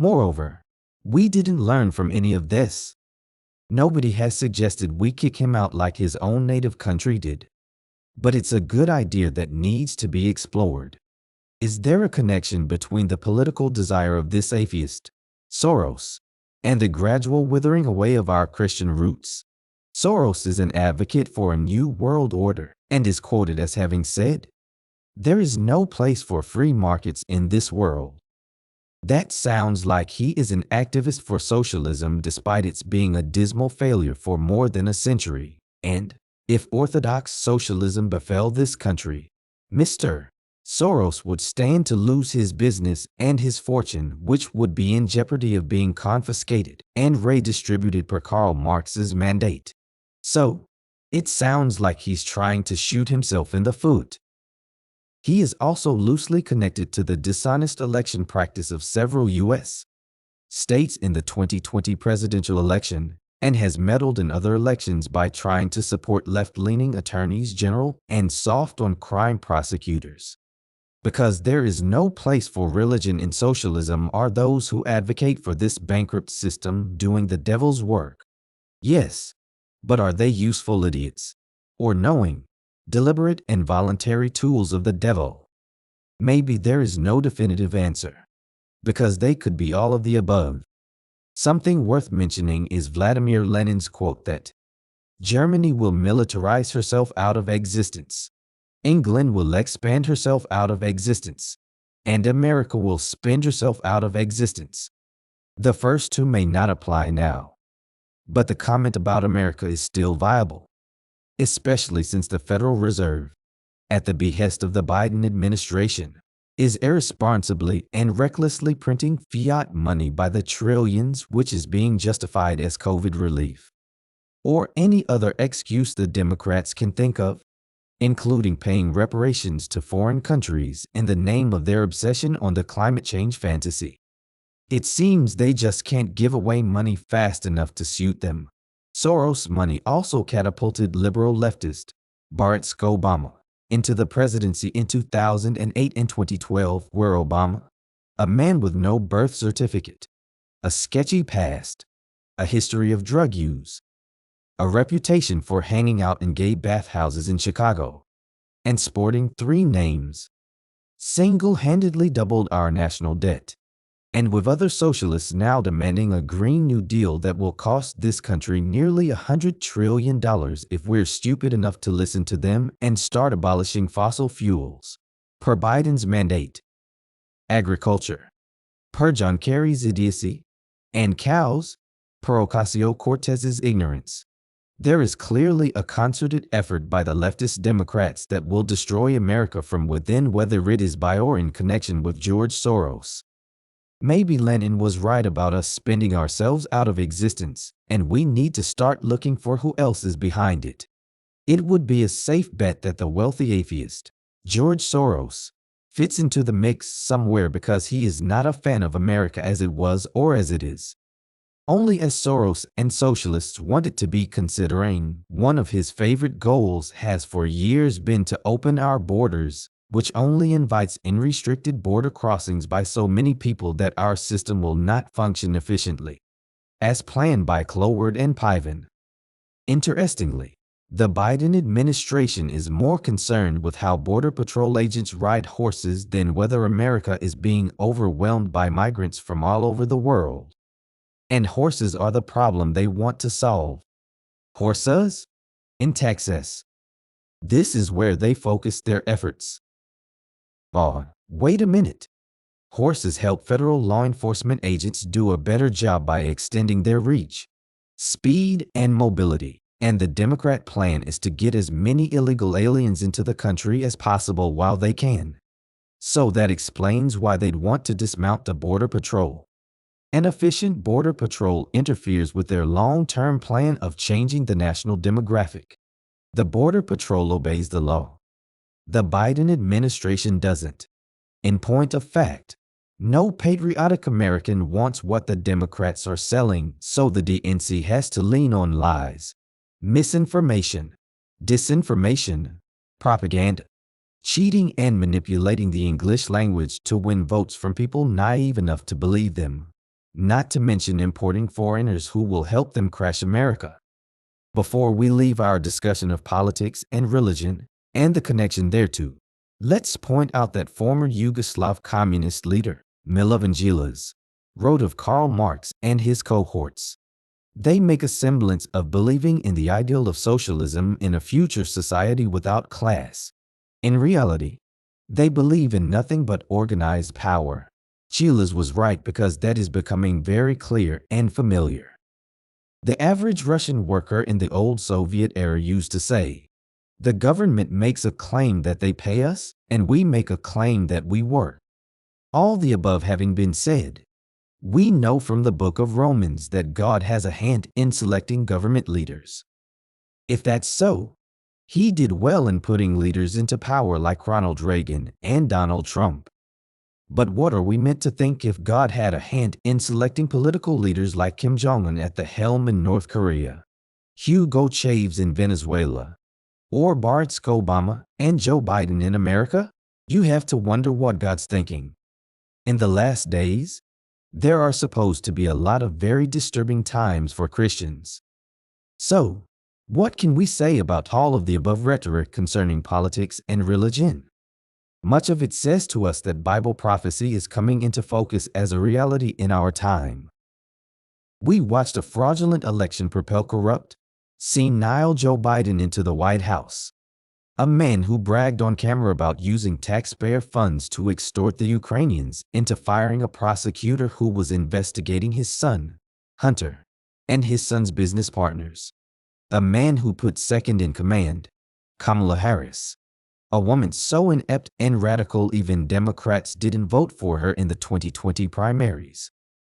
Moreover, we didn't learn from any of this. Nobody has suggested we kick him out like his own native country did. But it's a good idea that needs to be explored. Is there a connection between the political desire of this atheist, Soros, and the gradual withering away of our Christian roots? Soros is an advocate for a new world order and is quoted as having said, "There is no place for free markets in this world." That sounds like he is an activist for socialism despite its being a dismal failure for more than a century. And, if orthodox socialism befell this country, Mr. Soros would stand to lose his business and his fortune, which would be in jeopardy of being confiscated and redistributed per Karl Marx's mandate. So, it sounds like he's trying to shoot himself in the foot. He is also loosely connected to the dishonest election practice of several U.S. states in the 2020 presidential election and has meddled in other elections by trying to support left-leaning attorneys general and soft-on-crime prosecutors. Because there is no place for religion in socialism are those who advocate for this bankrupt system doing the devil's work. Yes, but are they useful idiots? Or knowing, deliberate and voluntary tools of the devil? Maybe there is no definitive answer, because they could be all of the above. Something worth mentioning is Vladimir Lenin's quote that Germany will militarize herself out of existence, England will expand herself out of existence, and America will spend herself out of existence. The first two may not apply now, but the comment about America is still viable, especially since the Federal Reserve, at the behest of the Biden administration, is irresponsibly and recklessly printing fiat money by the trillions, which is being justified as COVID relief, or any other excuse the Democrats can think of, including paying reparations to foreign countries in the name of their obsession on the climate change fantasy. It seems they just can't give away money fast enough to suit them. Soros' money also catapulted liberal leftist Barack Obama into the presidency in 2008 and 2012, where Obama, a man with no birth certificate, a sketchy past, a history of drug use, a reputation for hanging out in gay bathhouses in Chicago, and sporting 3 names, single-handedly doubled our national debt. And with other socialists now demanding a Green New Deal that will cost this country nearly $100 trillion if we're stupid enough to listen to them and start abolishing fossil fuels, per Biden's mandate, agriculture, per John Kerry's idiocy, and cows, per Ocasio-Cortez's ignorance. There is clearly a concerted effort by the leftist Democrats that will destroy America from within, whether it is by or in connection with George Soros. Maybe Lenin was right about us spending ourselves out of existence, and we need to start looking for who else is behind it. It would be a safe bet that the wealthy atheist, George Soros, fits into the mix somewhere because he is not a fan of America as it was or as it is, only as Soros and socialists want it to be, considering one of his favorite goals has for years been to open our borders, which only invites unrestricted border crossings by so many people that our system will not function efficiently, as planned by Cloward and Piven. Interestingly, the Biden administration is more concerned with how Border Patrol agents ride horses than whether America is being overwhelmed by migrants from all over the world. And horses are the problem they want to solve. Horses? In Texas. This is where they focus their efforts. Oh, wait a minute. Horses help federal law enforcement agents do a better job by extending their reach, speed, and mobility. And the Democrat plan is to get as many illegal aliens into the country as possible while they can. So that explains why they'd want to dismount the Border Patrol. An efficient Border Patrol interferes with their long-term plan of changing the national demographic. The Border Patrol obeys the law. The Biden administration doesn't. In point of fact, no patriotic American wants what the Democrats are selling, so the DNC has to lean on lies, misinformation, disinformation, propaganda, cheating, and manipulating the English language to win votes from people naive enough to believe them. not to mention importing foreigners who will help them crash America. Before we leave our discussion of politics and religion and the connection thereto, let's point out that former Yugoslav communist leader Milovan Djilas wrote of Karl Marx and his cohorts. They make a semblance of believing in the ideal of socialism in a future society without class. In reality, they believe in nothing but organized power. Djilas was right because that is becoming very clear and familiar. The average Russian worker in the old Soviet era used to say, "The government makes a claim that they pay us, and we make a claim that we work." All the above having been said, we know from the book of Romans that God has a hand in selecting government leaders. If that's so, he did well in putting leaders into power like Ronald Reagan and Donald Trump. But what are we meant to think if God had a hand in selecting political leaders like Kim Jong-un at the helm in North Korea, Hugo Chavez in Venezuela, or Barack Obama and Joe Biden in America? You have to wonder what God's thinking. In the last days, there are supposed to be a lot of very disturbing times for Christians. So, what can we say about all of the above rhetoric concerning politics and religion? Much of it says to us that Bible prophecy is coming into focus as a reality in our time. We watched a fraudulent election propel corrupt, senile Joe Biden into the White House. A man who bragged on camera about using taxpayer funds to extort the Ukrainians into firing a prosecutor who was investigating his son, Hunter, and his son's business partners. A man who put second in command, Kamala Harris, a woman so inept and radical even Democrats didn't vote for her in the 2020 primaries.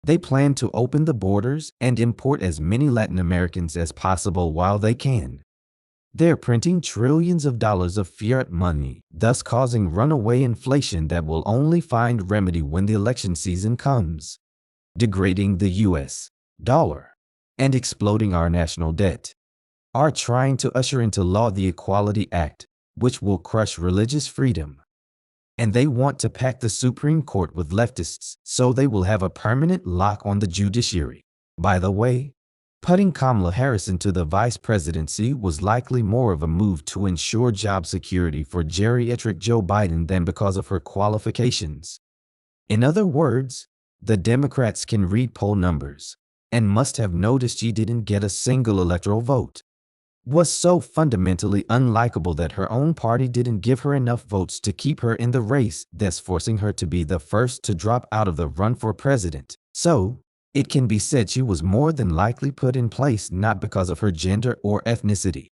They plan to open the borders and import as many Latin Americans as possible while they can. They're printing trillions of dollars of fiat money, thus causing runaway inflation that will only find remedy when the election season comes, degrading the US dollar and exploding our national debt. Are trying to usher into law the Equality Act, which will crush religious freedom. And they want to pack the Supreme Court with leftists so they will have a permanent lock on the judiciary. By the way, putting Kamala Harris into the vice presidency was likely more of a move to ensure job security for geriatric Joe Biden than because of her qualifications. In other words, the Democrats can read poll numbers and must have noticed she didn't get a single electoral vote. Was so fundamentally unlikable that her own party didn't give her enough votes to keep her in the race, thus forcing her to be the first to drop out of the run for president. So, it can be said she was more than likely put in place not because of her gender or ethnicity,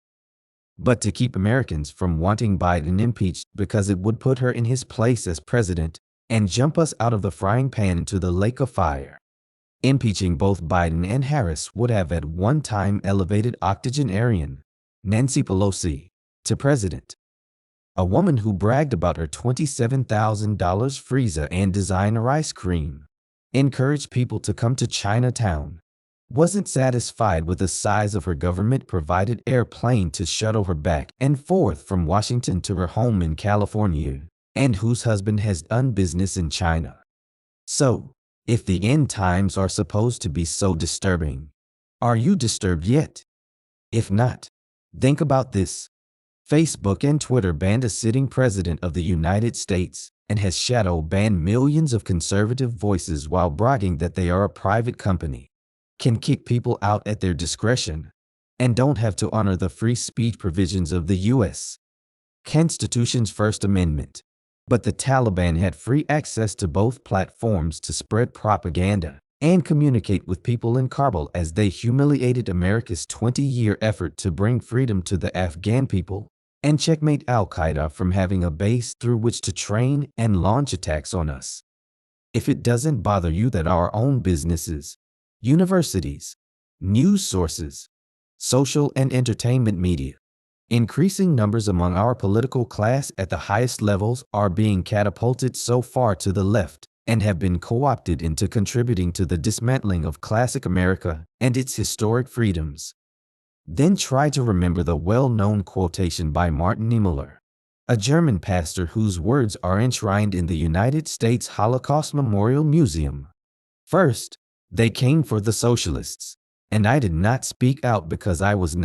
but to keep Americans from wanting Biden impeached because it would put her in his place as president and jump us out of the frying pan into the lake of fire. Impeaching both Biden and Harris would have at one time elevated octogenarian Nancy Pelosi to president. A woman who bragged about her $27,000 freezer and designer ice cream, encouraged people to come to Chinatown, wasn't satisfied with the size of her government-provided airplane to shuttle her back and forth from Washington to her home in California, and whose husband has done business in China. So, if the end times are supposed to be so disturbing, are you disturbed yet? If not, think about this. Facebook and Twitter banned a sitting president of the United States and has shadow banned millions of conservative voices while bragging that they are a private company, can kick people out at their discretion, and don't have to honor the free speech provisions of the U.S. Constitution's First Amendment. But the Taliban had free access to both platforms to spread propaganda and communicate with people in Kabul as they humiliated America's 20-year effort to bring freedom to the Afghan people and checkmate al-Qaeda from having a base through which to train and launch attacks on us. If it doesn't bother you that our own businesses, universities, news sources, social and entertainment media, increasing numbers among our political class at the highest levels are being catapulted so far to the left and have been co-opted into contributing to the dismantling of classic America and its historic freedoms, then try to remember the well-known quotation by Martin Niemöller, a German pastor whose words are enshrined in the United States Holocaust Memorial Museum. First, They came for the socialists, and I did not speak out because I was not